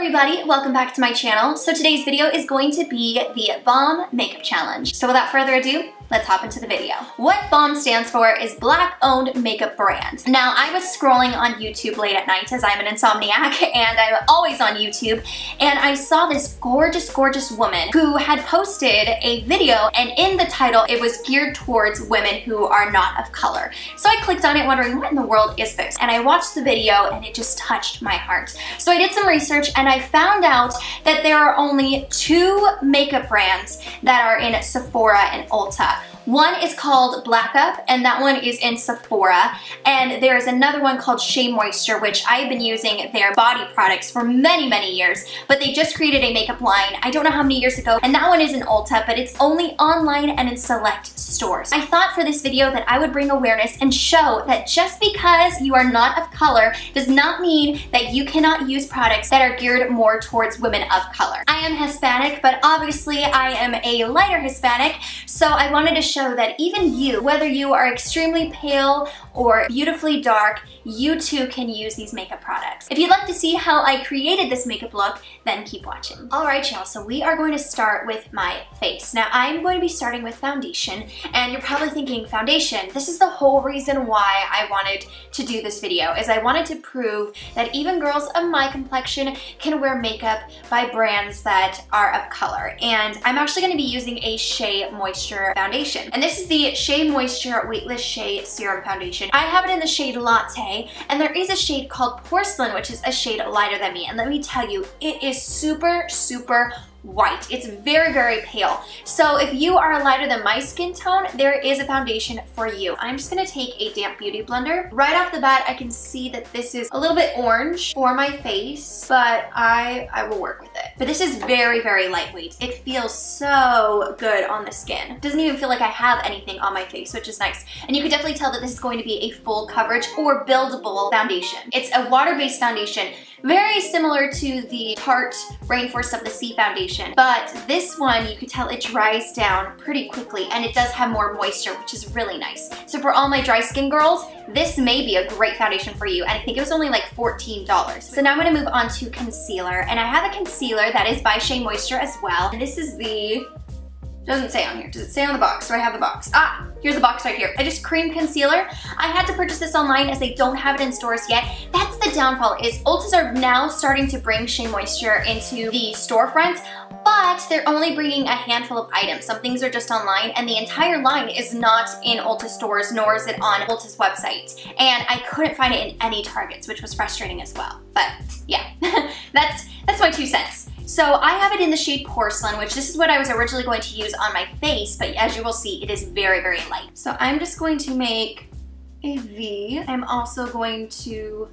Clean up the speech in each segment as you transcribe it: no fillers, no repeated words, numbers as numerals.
everybody, welcome back to my channel. So today's video is going to be the b.o.m.b makeup challenge. So without further ado, let's hop into the video. What b.o.m.b stands for is Black-owned makeup brand. Now, I was scrolling on YouTube late at night as I'm an insomniac and I'm always on YouTube, and I saw this gorgeous, gorgeous woman who had posted a video, and in the title, it was geared towards women who are not of color. So I clicked on it wondering, what in the world is this? And I watched the video and it just touched my heart. So I did some research and I found out that there are only 2 makeup brands that are in Sephora and Ulta. One is called Black Up, and that one is in Sephora, and there is another one called Shea Moisture, which I've been using their body products for many, many years, but they just created a makeup line, I don't know how many years ago, and that one is in Ulta, but it's only online and in select stores. I thought for this video that I would bring awareness and show that just because you are not of color does not mean that you cannot use products that are geared more towards women of color. I am Hispanic, but obviously I am a lighter Hispanic, so I wanted to show that even you, whether you are extremely pale or beautifully dark, you too can use these makeup products. If you'd like to see how I created this makeup look, then keep watching. Alright y'all, so we are going to start with my face. Now I'm going to be starting with foundation, and you're probably thinking, foundation? This is the whole reason why I wanted to do this video, is I wanted to prove that even girls of my complexion can wear makeup by brands that are of color. And I'm actually going to be using a Shea Moisture foundation. And this is the Shea Moisture Weightless Shea Serum Foundation. I have it in the shade Latte, and there is a shade called Porcelain, which is a shade lighter than me. And let me tell you, it is super, super white. It's very, very pale. So if you are lighter than my skin tone, there is a foundation for you. I'm just gonna take a damp beauty blender. Right off the bat, I can see that this is a little bit orange for my face, but I will work with it. But this is very, very lightweight. It feels so good on the skin. It doesn't even feel like I have anything on my face, which is nice. And you can definitely tell that this is going to be a full coverage or buildable foundation. It's a water-based foundation, very similar to the Tarte Rainforest of the Sea foundation, but this one, you can tell it dries down pretty quickly, and it does have more moisture, which is really nice. So for all my dry skin girls, this may be a great foundation for you, and I think it was only like $14. So now I'm gonna move on to concealer, and I have a concealer that is by Shea Moisture as well, and this is the, doesn't say on here. Does it say on the box? Do I have the box? Ah, here's the box right here. I just Creme concealer. I had to purchase this online as they don't have it in stores yet. That's the downfall, is Ultas are now starting to bring Shea Moisture into the storefront, but they're only bringing a handful of items. Some things are just online, and the entire line is not in Ulta stores, nor is it on Ulta's website. And I couldn't find it in any Targets, which was frustrating as well. But yeah, that's my 2 cents. So I have it in the shade Porcelain, which this is what I was originally going to use on my face, but as you will see, it is very, very light. So I'm just going to make a V. I'm also going to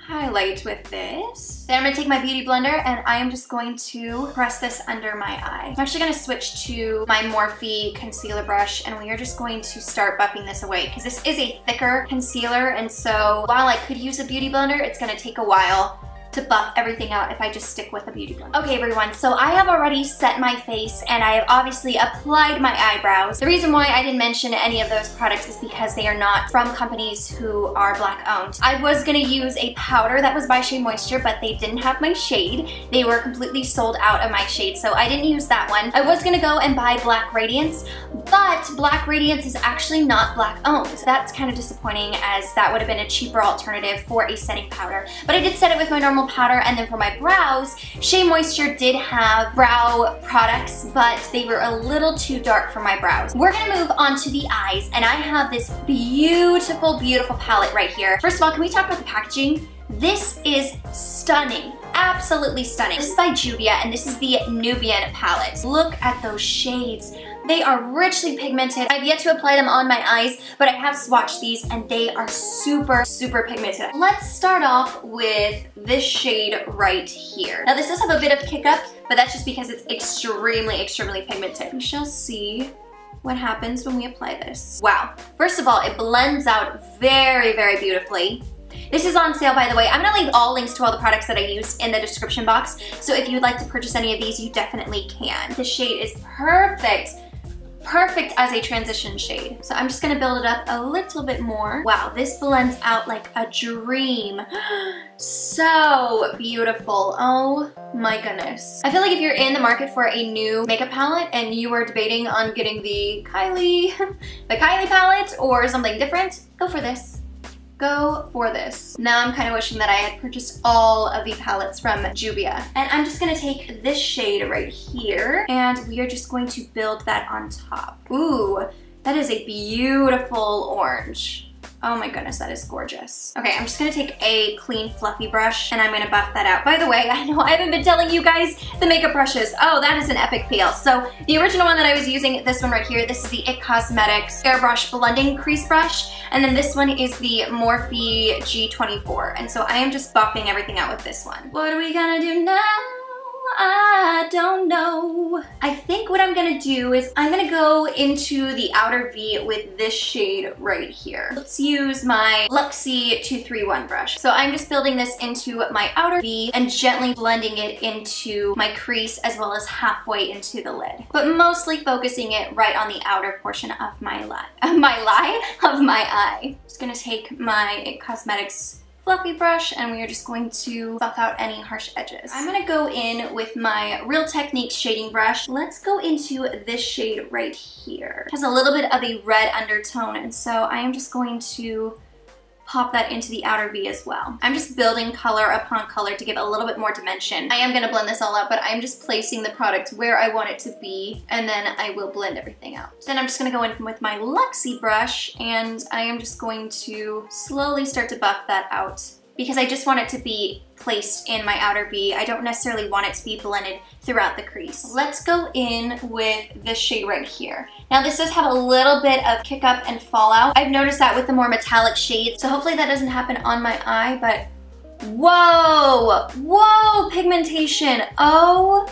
highlight with this. Then I'm gonna take my beauty blender and I am just going to press this under my eye. I'm actually gonna switch to my Morphe concealer brush, and we are just going to start buffing this away because this is a thicker concealer, and so while I could use a beauty blender, it's gonna take a while to buff everything out if I just stick with a beauty blender. Okay everyone, so I have already set my face and I have obviously applied my eyebrows. The reason why I didn't mention any of those products is because they are not from companies who are Black owned. I was gonna use a powder that was by Shea Moisture, but they didn't have my shade. They were completely sold out of my shade, so I didn't use that one. I was gonna go and buy Black Radiance, but Black Radiance is actually not Black owned. That's kind of disappointing, as that would have been a cheaper alternative for a setting powder. But I did set it with my normal powder, and then for my brows, Shea Moisture did have brow products, but they were a little too dark for my brows. We're gonna move on to the eyes, and I have this beautiful, beautiful palette right here. First of all, can we talk about the packaging? This is stunning. Absolutely stunning. This is by Juvia, and this is the Nubian palette. Look at those shades. They are richly pigmented. I've yet to apply them on my eyes, but I have swatched these and they are super, super pigmented. Let's start off with this shade right here. Now this does have a bit of kick up, but that's just because it's extremely, extremely pigmented. We shall see what happens when we apply this. Wow. First of all, it blends out very, very beautifully. This is on sale, by the way. I'm gonna leave all links to all the products that I used in the description box, so if you'd like to purchase any of these, you definitely can. The shade is perfect perfect as a transition shade. So I'm just gonna build it up a little bit more. Wow, this blends out like a dream. So beautiful, oh my goodness. I feel like if you're in the market for a new makeup palette and you are debating on getting the Kylie palette or something different, go for this. Go for this. Now I'm kind of wishing that I had purchased all of the palettes from Juvia. And I'm just gonna take this shade right here and we are just going to build that on top. Ooh, that is a beautiful orange. Oh my goodness, that is gorgeous. Okay, I'm just gonna take a clean fluffy brush and I'm gonna buff that out. By the way, I know I haven't been telling you guys the makeup brushes. Oh, that is an epic fail. So the original one that I was using, this one right here, this is the IT Cosmetics Airbrush Blending Crease Brush. And then this one is the Morphe G24. And so I am just buffing everything out with this one. What are we gonna do now? I don't know. I think what I'm gonna do is I'm gonna go into the outer V with this shade right here. Let's use my Luxie 231 brush. So I'm just building this into my outer V and gently blending it into my crease as well as halfway into the lid. But mostly focusing it right on the outer portion of my eye. Just gonna take my IT Cosmetics fluffy brush and we are just going to buff out any harsh edges. I'm gonna go in with my Real Techniques shading brush. Let's go into this shade right here. It has a little bit of a red undertone and so I am just going to pop that into the outer V as well. I'm just building color upon color to give a little bit more dimension. I am gonna blend this all out, but I'm just placing the product where I want it to be, and then I will blend everything out. Then I'm just gonna go in with my Luxie brush, and I am just going to slowly start to buff that out because I just want it to be placed in my outer V. I don't necessarily want it to be blended throughout the crease. Let's go in with this shade right here. Now this does have a little bit of kick up and fallout. I've noticed that with the more metallic shades, so hopefully that doesn't happen on my eye, but whoa, whoa, pigmentation. Oh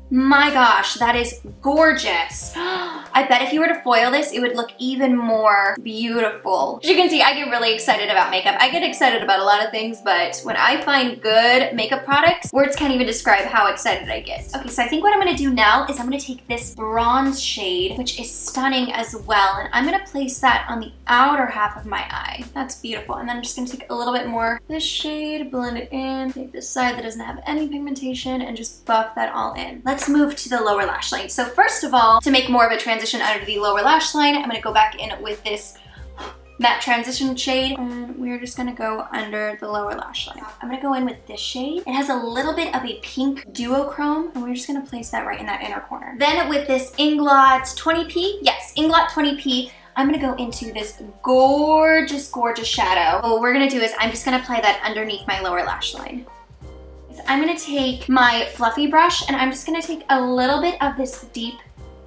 my gosh, that is gorgeous. I bet if you were to foil this, it would look even more beautiful. As you can see, I get really excited about makeup. I get excited about a lot of things, but when I find good makeup products, words can't even describe how excited I get. Okay, so I think what I'm gonna do now is I'm gonna take this bronze shade, which is stunning as well, and I'm gonna place that on the outer half of my eye. That's beautiful. And then I'm just gonna take a little bit more of this shade, blend it in, take this side that doesn't have any pigmentation, and just buff that all in. Let's move to the lower lash line. So first of all, to make more of a transition under the lower lash line, I'm gonna go back in with this matte transition shade and we're just gonna go under the lower lash line. I'm gonna go in with this shade. It has a little bit of a pink duochrome and we're just gonna place that right in that inner corner. Then with this Inglot 20p, yes, Inglot 20p, I'm gonna go into this gorgeous, gorgeous shadow. What we're gonna do is I'm just gonna apply that underneath my lower lash line. I'm gonna take my fluffy brush and I'm just gonna take a little bit of this deep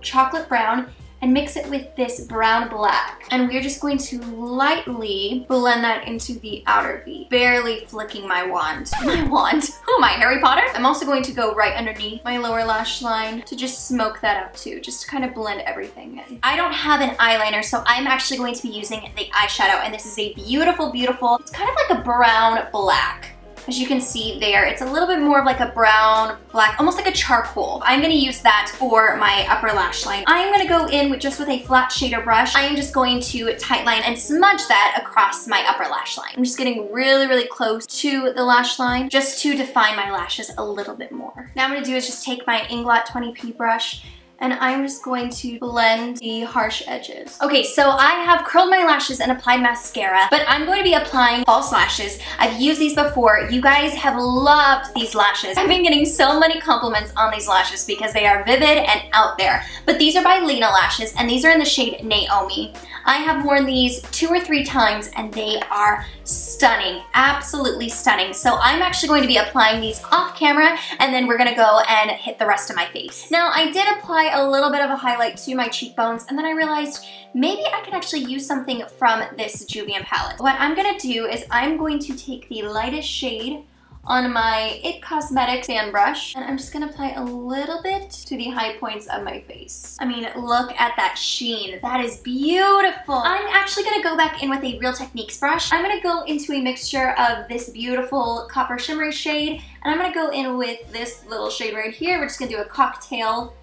chocolate brown and mix it with this brown black. And we're just going to lightly blend that into the outer V, barely flicking my wand. Oh, my Harry Potter. I'm also going to go right underneath my lower lash line to just smoke that out too, just to kind of blend everything in. I don't have an eyeliner, so I'm actually going to be using the eyeshadow, and this is a beautiful, beautiful, it's kind of like a brown black. As you can see there, it's a little bit more of like a brown, black, almost like a charcoal. I'm gonna use that for my upper lash line. I'm gonna go in with just with a flat shader brush. I am just going to tightline and smudge that across my upper lash line. I'm just getting really, really close to the lash line just to define my lashes a little bit more. Now I'm gonna do is just take my Inglot 20p brush and I'm just going to blend the harsh edges. Okay, so I have curled my lashes and applied mascara, but I'm going to be applying false lashes. I've used these before. You guys have loved these lashes. I've been getting so many compliments on these lashes because they are vivid and out there. But these are by Lena lashes, and these are in the shade Naomi. I have worn these 2 or 3 times and they are stunning, absolutely stunning. So I'm actually going to be applying these off camera and then we're gonna go and hit the rest of my face. Now I did apply a little bit of a highlight to my cheekbones and then I realized maybe I could actually use something from this Juvian palette. What I'm gonna do is I'm going to take the lightest shade on my IT Cosmetics fan brush and I'm just gonna apply a little bit to the high points of my face. I mean, look at that sheen. That is beautiful. I'm actually gonna go back in with a Real Techniques brush. I'm gonna go into a mixture of this beautiful copper shimmery shade and I'm gonna go in with this little shade right here. We're just gonna do a cocktail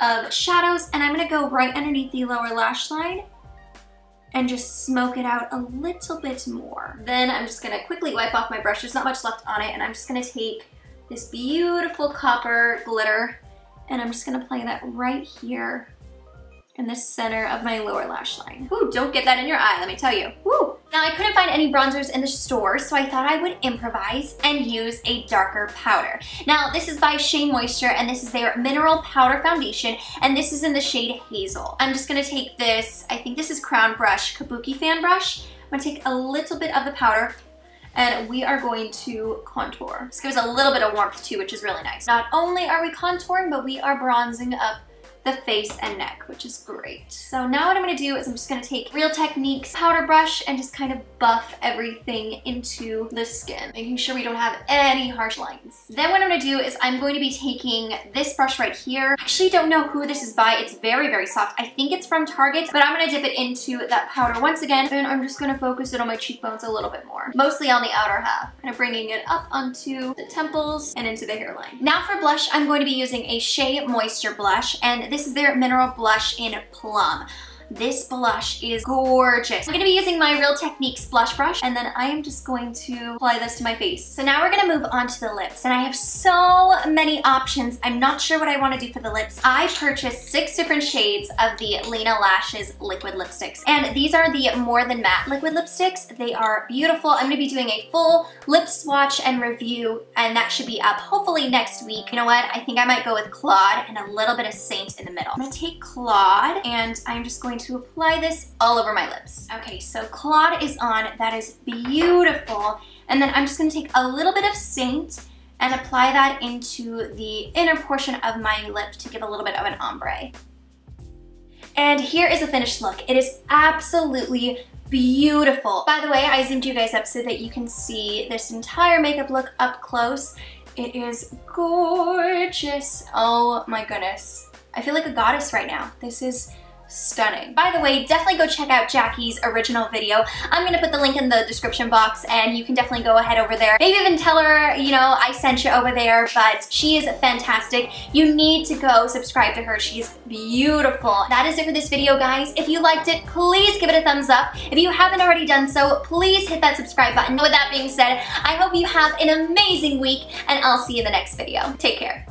of shadows, and I'm gonna go right underneath the lower lash line and just smoke it out a little bit more. Then I'm just gonna quickly wipe off my brush. There's not much left on it, and I'm just gonna take this beautiful copper glitter, and I'm just gonna apply that right here in the center of my lower lash line. Ooh, don't get that in your eye, let me tell you. Woo! Now I couldn't find any bronzers in the store, so I thought I would improvise and use a darker powder. Now this is by Shea Moisture, and this is their Mineral Powder Foundation, and this is in the shade Hazel. I'm just gonna take this, I think this is Crown Brush, Kabuki Fan Brush. I'm gonna take a little bit of the powder, and we are going to contour. This gives a little bit of warmth too, which is really nice. Not only are we contouring, but we are bronzing up the face and neck, which is great. So now what I'm gonna do is I'm just gonna take Real Techniques powder brush and just kind of buff everything into the skin, making sure we don't have any harsh lines. Then what I'm gonna do is I'm going to be taking this brush right here. I actually don't know who this is by. It's very, very soft. I think it's from Target, but I'm gonna dip it into that powder once again, and I'm just gonna focus it on my cheekbones a little bit more, mostly on the outer half, kind of bringing it up onto the temples and into the hairline. Now for blush, I'm going to be using a Shea Moisture blush, and this is their Mineral Blush in Plum. This blush is gorgeous. I'm gonna be using my Real Techniques blush brush, and then I am just going to apply this to my face. So now we're gonna move on to the lips, and I have so many options. I'm not sure what I wanna do for the lips. I purchased 6 different shades of the Lena Lashes liquid lipsticks, and these are the More Than Matte liquid lipsticks. They are beautiful. I'm gonna be doing a full lip swatch and review, and that should be up hopefully next week. You know what? I think I might go with Claude and a little bit of Saint in the middle. I'm gonna take Claude, and I'm just going to apply this all over my lips. Okay, so Claude is on. That is beautiful. And then I'm just gonna take a little bit of Saint and apply that into the inner portion of my lip to give a little bit of an ombre. And here is the finished look. It is absolutely beautiful. By the way, I zoomed you guys up so that you can see this entire makeup look up close. It is gorgeous. Oh my goodness. I feel like a goddess right now. This is stunning. By the way, definitely go check out Jackie's original video. I'm gonna put the link in the description box, and you can definitely go ahead over there. Maybe even tell her, you know, I sent you over there, but she is fantastic. You need to go subscribe to her. She's beautiful. That is it for this video, guys. If you liked it, please give it a thumbs up. If you haven't already done so, please hit that subscribe button. With that being said, I hope you have an amazing week, and I'll see you in the next video. Take care.